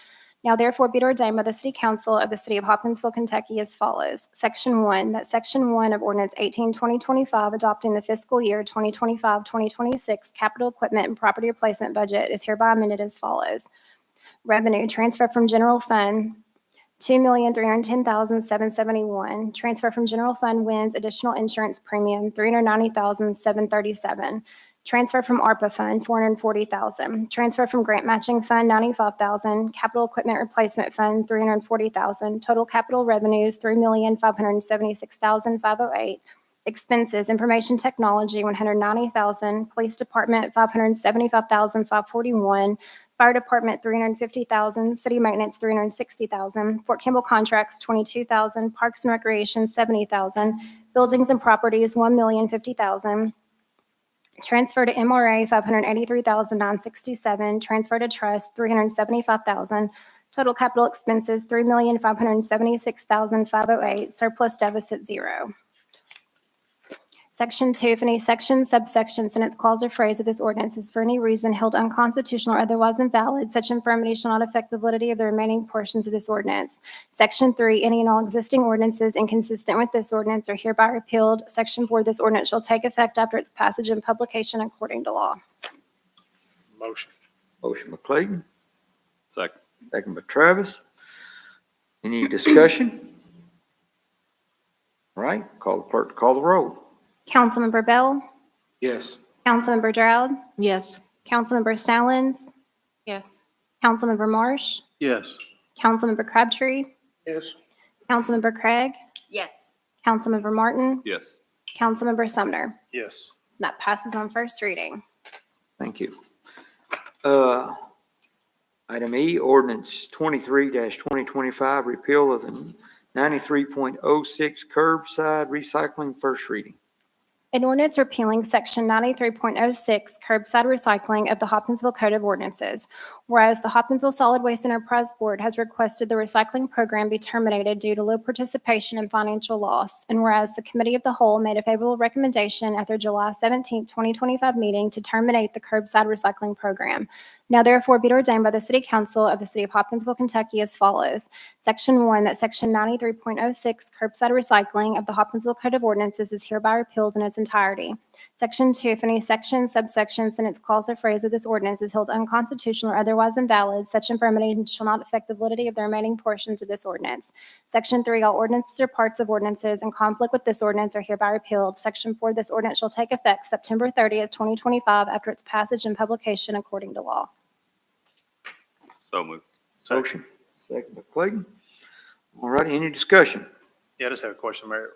Now therefore be it ordained by the City Council of the City of Hopkinsville, Kentucky as follows. Section 1, that Section 1 of Ordinance 18-2025 adopting the fiscal year 2025-2026 capital equipment and property replacement budget is hereby amended as follows. Revenue transfer from general fund, $2,310,771. Transfer from general fund wins additional insurance premium, $390,737. Transfer from ARPA fund, $440,000. Transfer from grant matching fund, $95,000. Capital equipment replacement fund, $340,000. Total capital revenues, $3,576,508. Expenses, information technology, $190,000. Police department, $575,541. Fire department, $350,000. City maintenance, $360,000. Fort Campbell contracts, $22,000. Parks and recreation, $70,000. Buildings and properties, $1,050,000. Transfer to MRA, $583,967. Transfer to trust, $375,000. Total capital expenses, $3,576,508. Surplus deficit, $0. Section 2, if any section, subsection, sentence, clause, or phrase of this ordinance is for any reason held unconstitutional or otherwise invalid, such infirmity shall not affect the validity of the remaining portions of this ordinance. Section 3, any and all existing ordinances inconsistent with this ordinance are hereby repealed. Section 4, this ordinance shall take effect after its passage and publication according to law. Motion. Motion by Clayton, Second. second by Travis. Any discussion? All right, call the clerk to call the roll. Councilmember Bell, Yes. Councilmember Drought, Yes. Councilmember Stallings, Yes. Councilmember Marsh, Yes. Councilmember Crabtree, Yes. Councilmember Craig, Yes. Councilmember Martin, Yes. Councilmember Sumner. Yes. That passes on first reading. Thank you. Item E, ordinance 23-2025, repeal of the 93.06 curbside recycling, first reading. An ordinance repealing Section 93.06 curbside recycling of the Hopkinsville Code of Ordinances. Whereas the Hopkinsville Solid Waste Enterprise Board has requested the recycling program be terminated due to low participation and financial loss. And whereas the Committee of the Whole made a favorable recommendation at their July 17, 2025 meeting to terminate the curbside recycling program. Now therefore be it ordained by the City Council of the City of Hopkinsville, Kentucky as follows. Section 1, that Section 93.06 curbside recycling of the Hopkinsville Code of Ordinances is hereby repealed in its entirety. Section 2, if any section, subsection, sentence, clause, or phrase of this ordinance is held unconstitutional or otherwise invalid, such infirmity shall not affect the validity of the remaining portions of this ordinance. Section 3, all ordinances or parts of ordinances in conflict with this ordinance are hereby repealed. Section 4, this ordinance shall take effect September 30th, 2025 after its passage and publication according to law. So moved. Motion, second by Clayton. All righty, any discussion? Yeah, I just have a question, Mayor.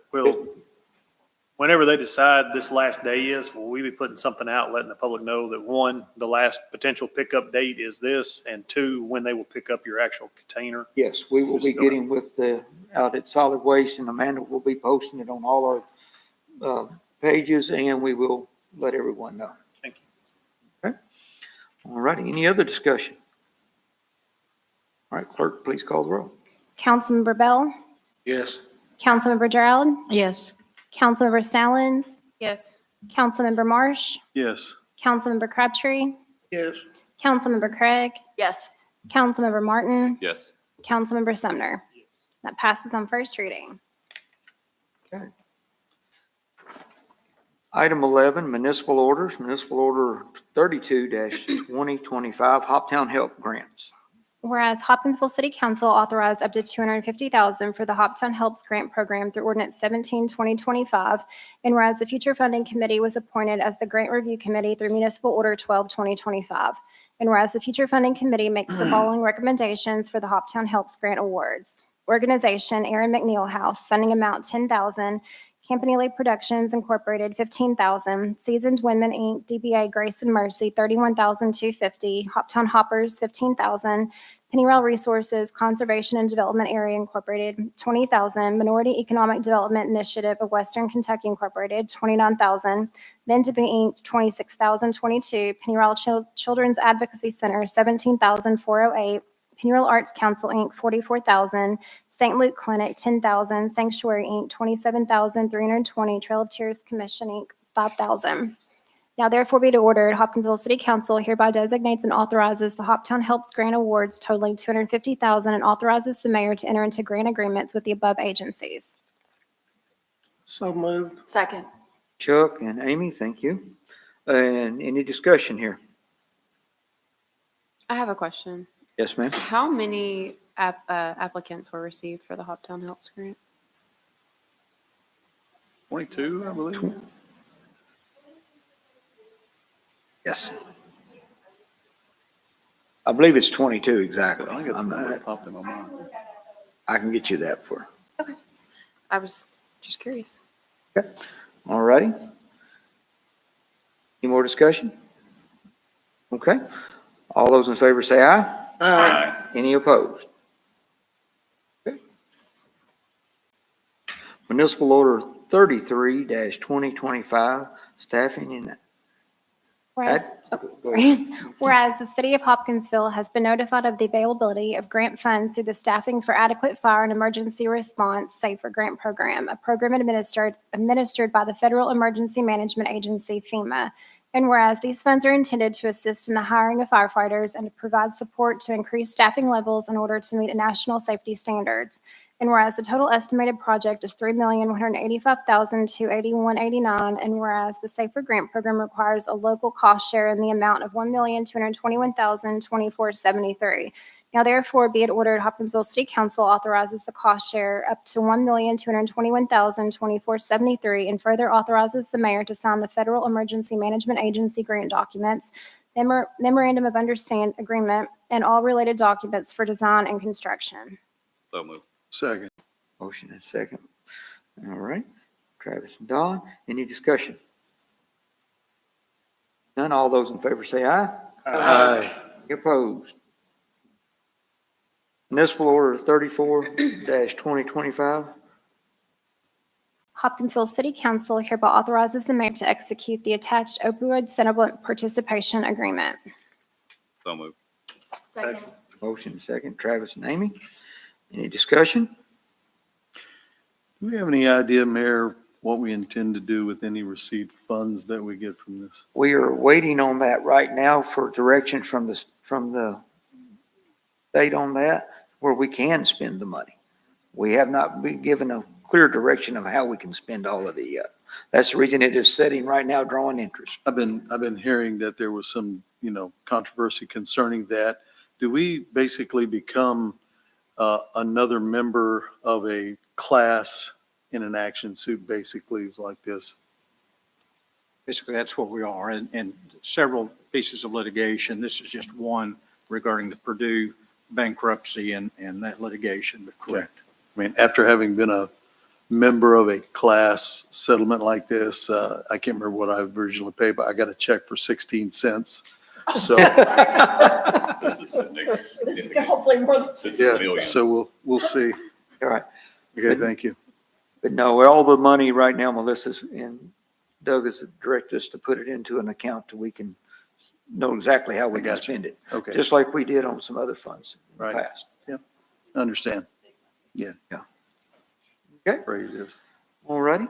Whenever they decide this last day is, will we be putting something out, letting the public know that, one, the last potential pickup date is this, and two, when they will pick up your actual container? Yes, we will be getting with the, out at Solid Waste, and Amanda will be posting it on all our pages, and we will let everyone know. Thank you. Okay. All righty, any other discussion? All right, clerk, please call the roll. Councilmember Bell, Yes. Councilmember Gerald, Yes. Councilmember Stallings, Yes. Councilmember Marsh, Yes. Councilmember Crabtree, Yes. Councilmember Craig, Yes. Councilmember Martin, Yes. Councilmember Sumner. That passes on first reading. Okay. Item 11, municipal orders, municipal order 32-2025, Hoptown Help Grants. Whereas Hopkinsville City Council authorized up to $250,000 for the Hoptown Helps Grant Program through Ordinance 17-2025, and whereas the Future Funding Committee was appointed as the Grant Review Committee through Municipal Order 12-2025, and whereas the Future Funding Committee makes the following recommendations for the Hoptown Helps Grant Awards. Organization, Aaron McNeil House, funding amount $10,000. Campanile Productions Incorporated, $15,000. Seasoned Women Inc., DBA Grace and Mercy, $31,250. Hoptown Hoppers, $15,000. Pennyrail Resources Conservation and Development Area Incorporated, $20,000. Minority Economic Development Initiative of Western Kentucky Incorporated, $29,000. Men to Be Inc., $26,022. Pennyrail Children's Advocacy Center, $17,408. Pennyrail Arts Council, Inc., $44,000. St. Luke Clinic, $10,000. Sanctuary, Inc., $27,320. Trail of Tears Commission, Inc., $5,000. Now therefore be it ordered, Hopkinsville City Council hereby designates and authorizes the Hoptown Helps Grant Awards totaling $250,000 and authorizes the mayor to enter into grant agreements with the above agencies. So moved. Second. Chuck and Amy, thank you. And any discussion here? I have a question. Yes, ma'am. How many applicants were received for the Hoptown Helps Grant? 22, I believe. Yes. I believe it's 22 exactly. I think it's that popped in my mind. I can get you that for. I was just curious. Okay. All righty. Any more discussion? Okay. All those in favor say aye. Aye. Any opposed? Okay. Municipal Order 33-2025, staffing and. Whereas, Go ahead. whereas the City of Hopkinsville has been notified of the availability of grant funds through the Staffing for Adequate Fire and Emergency Response SAFER Grant Program, a program administered by the Federal Emergency Management Agency, FEMA. And whereas these funds are intended to assist in the hiring of firefighters and to provide support to increase staffing levels in order to meet national safety standards. And whereas the total estimated project is $3,185,281.89, and whereas the SAFER Grant Program requires a local cost share in the amount of $1,221,024.73. Now therefore be it ordered, Hopkinsville City Council authorizes the cost share up to $1,221,024.73 and further authorizes the mayor to sign the Federal Emergency Management Agency grant documents, memorandum of understanding agreement, and all related documents for design and construction. So moved. Second. Motion and second. All right. Travis and Don. Any discussion? None. All those in favor say aye. Aye. Any opposed? Municipal Order 34-2025. Hopkinsville City Council hereby authorizes the mayor to execute the attached opioid settlement participation agreement. So moved. Second. Motion second, Travis and Amy. Any discussion? Do we have any idea, Mayor, what we intend to do with any received funds that we get from this? We are waiting on that right now for direction from the state on that, where we can spend the money. We have not been given a clear direction of how we can spend all of it yet. That's the reason it is sitting right now, drawing interest. I've been hearing that there was some, controversy concerning that. Do we basically become another member of a class in an action suit, basically like this? Basically, that's what we are, and several pieces of litigation. This is just one regarding the Purdue bankruptcy and that litigation, but correct. I mean, after having been a member of a class settlement like this, I can't remember what I originally paid, but I got a check for 16 cents. So, This is significant. This is hopefully more than This is yeah, millions. so we'll see. All right. Okay, thank you. But no, all the money right now, Melissa's and Doug has directed us to put it into an account so we can know exactly how we I can got you. spend it. Okay, Just like we did on some other funds in the Right. past. understand. Okay. Phrase is. All righty.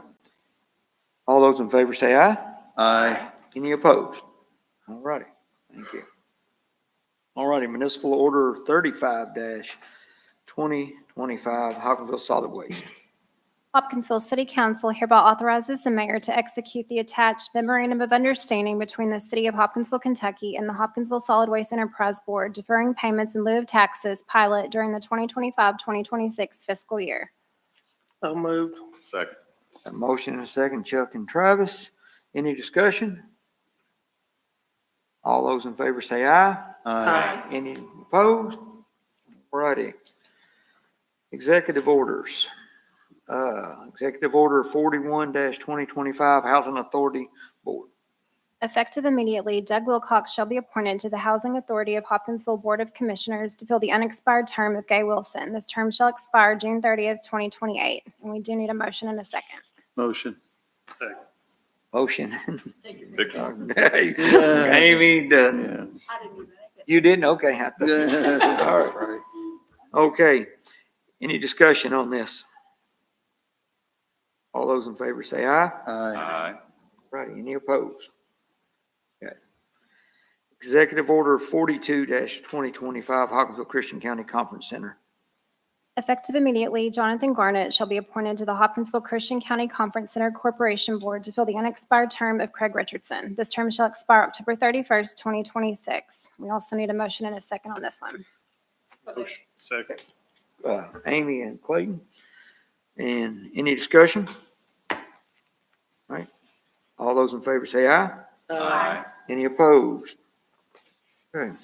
All those in favor say aye. Aye. Any opposed? All righty. Thank you. All righty. Municipal Order 35-2025, Hopkinsville Solid Waste. Hopkinsville City Council hereby authorizes the mayor to execute the attached memorandum of understanding between the city of Hopkinsville, Kentucky and the Hopkinsville Solid Waste Enterprise Board deferring payments in lieu of taxes pilot during the 2025-2026 fiscal year. So moved. Second. A motion and a second, Chuck and Travis. Any discussion? All those in favor say aye. Aye. Any opposed? All righty. Executive orders. Executive Order 41-2025, Housing Authority Board. Effective immediately, Doug Wilcox shall be appointed to the Housing Authority of Hopkinsville Board of Commissioners to fill the unexpired term of Gay Wilson. This term shall expire June 30th, 2028. And we do need a motion and a second. Motion. Motion. Vicky. Amy, Yeah. you didn't? Okay. All right. Right. Okay. Any discussion on this? All those in favor say aye. Aye. Aye. Righty, any opposed? Okay. Executive Order 42-2025, Hopkinsville Christian County Conference Center. Effective immediately, Jonathan Garnett shall be appointed to the Hopkinsville Christian County Conference Center Corporation Board to fill the unexpired term of Craig Richardson. This term shall expire October 31st, 2026. We also need a motion and a second on this one. Motion. Second. Amy and Clayton. And any discussion? All right. All those in favor say aye. Aye. Any opposed? Okay.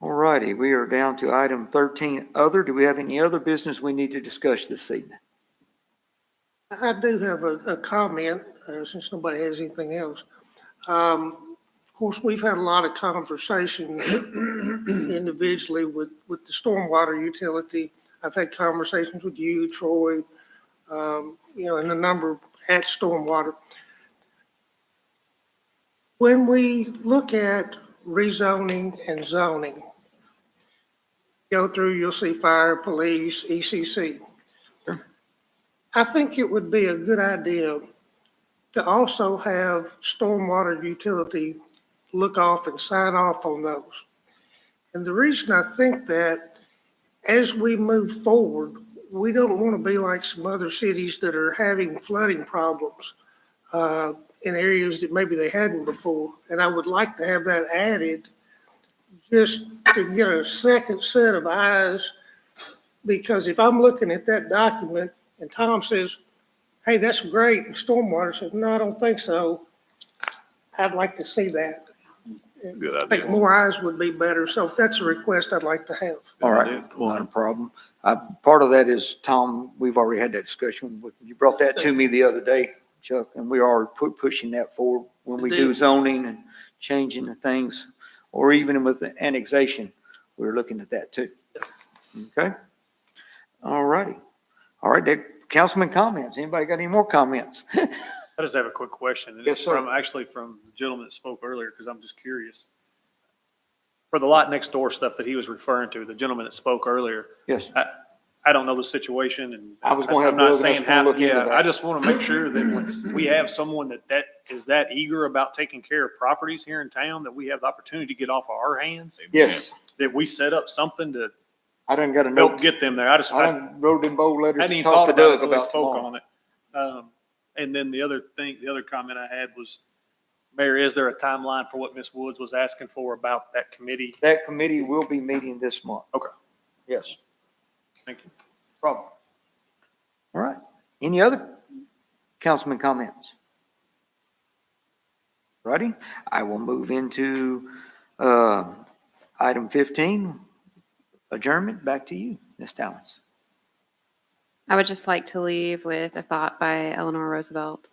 All righty, we are down to item 13, other. Do we have any other business we need to discuss this evening? I do have a comment, since nobody has anything else. Of course, we've had a lot of conversation individually with the stormwater utility. I've had conversations with you, Troy, and a number at stormwater. When we look at rezoning and zoning, go through, you'll see fire, police, ECC. Sure. I think it would be a good idea to also have stormwater utility look off and sign off on those. And the reason I think that, as we move forward, we don't want to be like some other cities that are having flooding problems in areas that maybe they hadn't before. And I would like to have that added just to get a second set of eyes, because if I'm looking at that document and Tom says, hey, that's great, and stormwater says, no, I don't think so, I'd like to see that. Good I think idea. more eyes would be better, so that's a request I'd like to have. All right, not a problem. Part of that is, Tom, we've already had that discussion. You brought that to me the other day, Chuck, and we are pushing that forward when we do zoning and changing the things, or even with the annexation, we're looking at that too. Okay? All righty. All right, councilman comments. Anybody got any more comments? I just have a quick question. and Yes, it's sir. from the gentleman that spoke earlier, because I'm just curious. For the lot next door stuff that he was referring to, the gentleman that spoke earlier, Yes. I don't know the situation, and I was gonna have I'm not Doug and us saying gonna how, look into yeah, that. I just want to make sure that when we have someone that is that eager about taking care of properties here in town, that we have the opportunity to get off of our hands, Yes, that we set up something to I done got a help note. get them there. I I done wrote them bold letters hadn't to even talk thought to about it Doug until he about spoke tomorrow. on it. And then the other comment I had was, Mayor, is there a timeline for what Ms. Woods was asking for about that committee? That committee will be meeting this month. Okay. Yes. Thank you. Problem. All right. Any other councilman comments? Righty, I will move into item 15, adjournment. Back to you, Ms. Talons. I would just like to leave with a thought by Eleanor Roosevelt.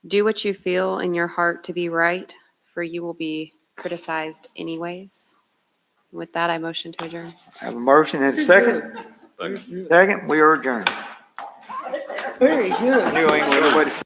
Do what you feel in your heart to be right, for you will be criticized anyways. With that, I motion to adjourn. I have a motion and a second. Second, we are adjourned. Very good. New England, way to